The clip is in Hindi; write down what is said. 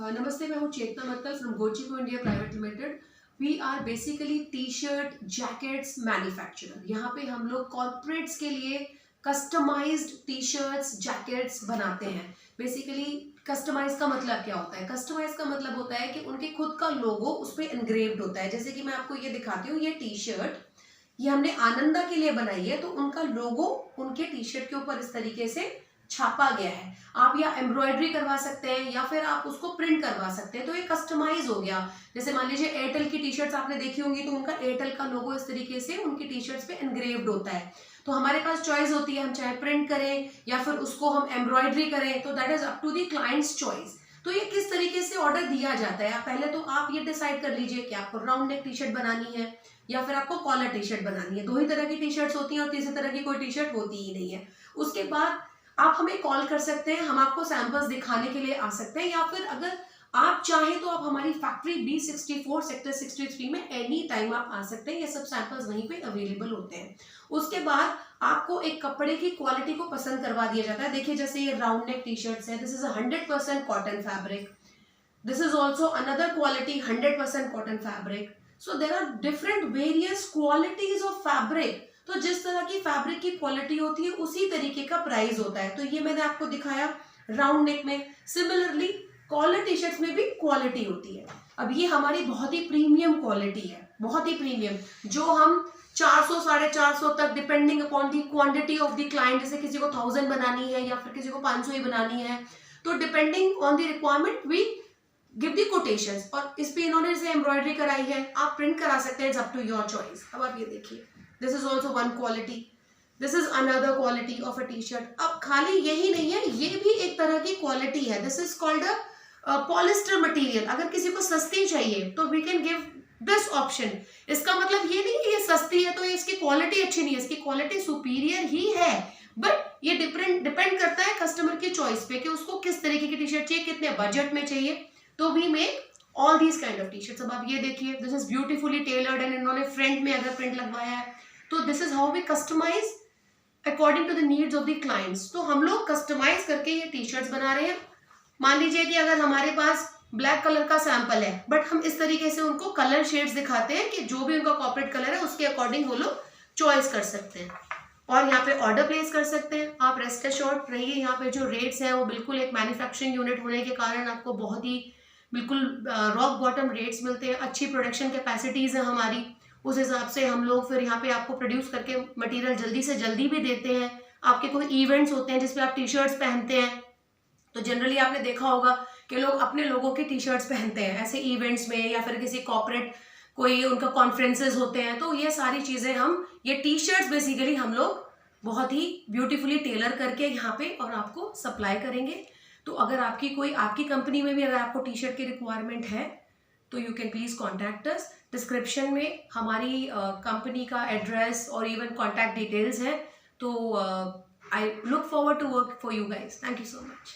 नमस्ते, मैं हूँ Chetna Mattal from Gochiko India private limited. We are basically T shirt jackets manufacturer. यहाँ पे हम लोग कॉर्पोरेट्स के लिए कस्टमाइज्ड टी शर्ट्स जैकेट्स बनाते हैं। बेसिकली कस्टमाइज का मतलब क्या होता है? कस्टमाइज का मतलब होता है कि उनके खुद का लोगो उस पर एनग्रेव्ड होता है। जैसे कि मैं आपको ये दिखाती हूँ, ये टी शर्ट ये हमने आनंदा के लिए बनाई है, तो उनका लोगो उनके टी शर्ट के ऊपर इस तरीके से छापा गया है। आप या एम्ब्रॉयडरी करवा सकते हैं या फिर आप उसको प्रिंट करवा सकते हैं, तो ये कस्टमाइज हो गया। जैसे मान लीजिए एयरटेल की टी शर्ट्स आपने देखी होंगी, तो उनका एयरटेल का लोगो इस तरीके से उनकी टी शर्ट्स पे एनग्रेव्ड होता है। तो हमारे पास चॉइस होती है, हम चाहे प्रिंट करें या फिर उसको हम एम्ब्रॉयडरी करें, तो that is up to the client's choice. तो ये किस तरीके से ऑर्डर दिया जाता है, पहले तो आप ये डिसाइड कर लीजिए कि आपको राउंड नेक टी शर्ट बनानी है या फिर आपको कॉलर टी शर्ट बनानी है। दो ही तरह की टी शर्ट्स होती हैं और तीसरी तरह की कोई टी शर्ट होती ही नहीं है। उसके बाद आप हमें कॉल कर सकते हैं, हम आपको सैंपल्स दिखाने के लिए आ सकते हैं, या फिर अगर आप चाहें तो आप हमारी फैक्ट्री B64 सेक्टर 63 में एनी टाइम आप आ सकते हैं। ये सब सैंपल्स वहीं पे अवेलेबल होते हैं। उसके बाद आपको एक कपड़े की क्वालिटी को पसंद करवा दिया जाता है। देखिए, जैसे ये राउंड नेक टी शर्ट्स है, this is 100% cotton fabric. This is also another quality 100% cotton fabric. So there are different various qualities of fabric. तो जिस तरह की फैब्रिक की क्वालिटी होती है उसी तरीके का प्राइस होता है। तो ये मैंने आपको दिखाया राउंड नेक में। सिमिलरली कॉलर टी शर्ट्स में भी क्वालिटी होती है। अब ये हमारी बहुत ही प्रीमियम क्वालिटी है, बहुत ही प्रीमियम, जो हम 400 450 तक depending upon the quantity of the client. जैसे किसी को 1000 बनानी है या फिर किसी को 500 ही बनानी है, तो depending on the requirement we give the quotations. और इस पे इन्होंने से एम्ब्रॉयडरी कराई है, आप प्रिंट करा सकते हैं, it's up to your choice. अब आप ये देखिए, this is also one quality, this is another quality of a T shirt. अब खाली यही नहीं है, ये भी एक तरह की क्वालिटी है। This is called a polyester material. अगर किसी को सस्ती चाहिए तो we can give this option. इसका मतलब ये नहीं है ये सस्ती है तो ये इसकी क्वालिटी अच्छी नहीं है, इसकी क्वालिटी सुपीरियर ही है, बट ये डिपेंड करता है कस्टमर की चॉइस पे कि उसको किस तरीके की टी शर्ट चाहिए, कितने बजट में चाहिए। तो we make all these kind of T shirts. अब आप ये देखिए, this is beautifully tailored and इन्होंने फ्रंट में अगर प्रिंट लगवाया है, तो this is how we customise according to the needs of the clients. तो हम लोग कस्टमाइज करके ये टी शर्ट्स बना रहे हैं। मान लीजिए कि अगर हमारे पास ब्लैक कलर का सैंपल है, बट हम इस तरीके से उनको कलर शेड्स दिखाते हैं कि जो भी उनका कॉर्पोरेट कलर है उसके अकॉर्डिंग वो लोग चॉइस कर सकते हैं और यहाँ पे ऑर्डर प्लेस कर सकते हैं। आप रेस्ट एश्योर्ड रहिए, यहाँ पे जो रेट्स हैं वो बिल्कुल एक मैन्युफैक्चरिंग यूनिट होने के कारण आपको बहुत ही बिल्कुल रॉक बॉटम रेट्स मिलते हैं। अच्छी प्रोडक्शन कैपेसिटीज है हमारी, उस हिसाब से हम लोग फिर यहाँ पे आपको प्रोड्यूस करके मटेरियल जल्दी से जल्दी भी देते हैं। आपके कोई इवेंट्स होते हैं जिसपे आप टी शर्ट्स पहनते हैं, तो जनरली आपने देखा होगा कि लोग अपने लोगों की टी शर्ट्स पहनते हैं ऐसे इवेंट्स में, या फिर किसी कॉर्पोरेट कोई उनका कॉन्फ्रेंसेज होते हैं। तो ये सारी चीज़ें हम ये टी शर्ट्स बेसिकली हम लोग बहुत ही ब्यूटीफुली टेलर करके यहाँ पे और आपको सप्लाई करेंगे। तो अगर आपकी कंपनी में भी अगर आपको टी शर्ट की रिक्वायरमेंट है तो you can please contact us. Description में हमारी कंपनी का एड्रेस और इवन कॉन्टैक्ट डिटेल्स है। तो I look forward to work for you guys. Thank you so much.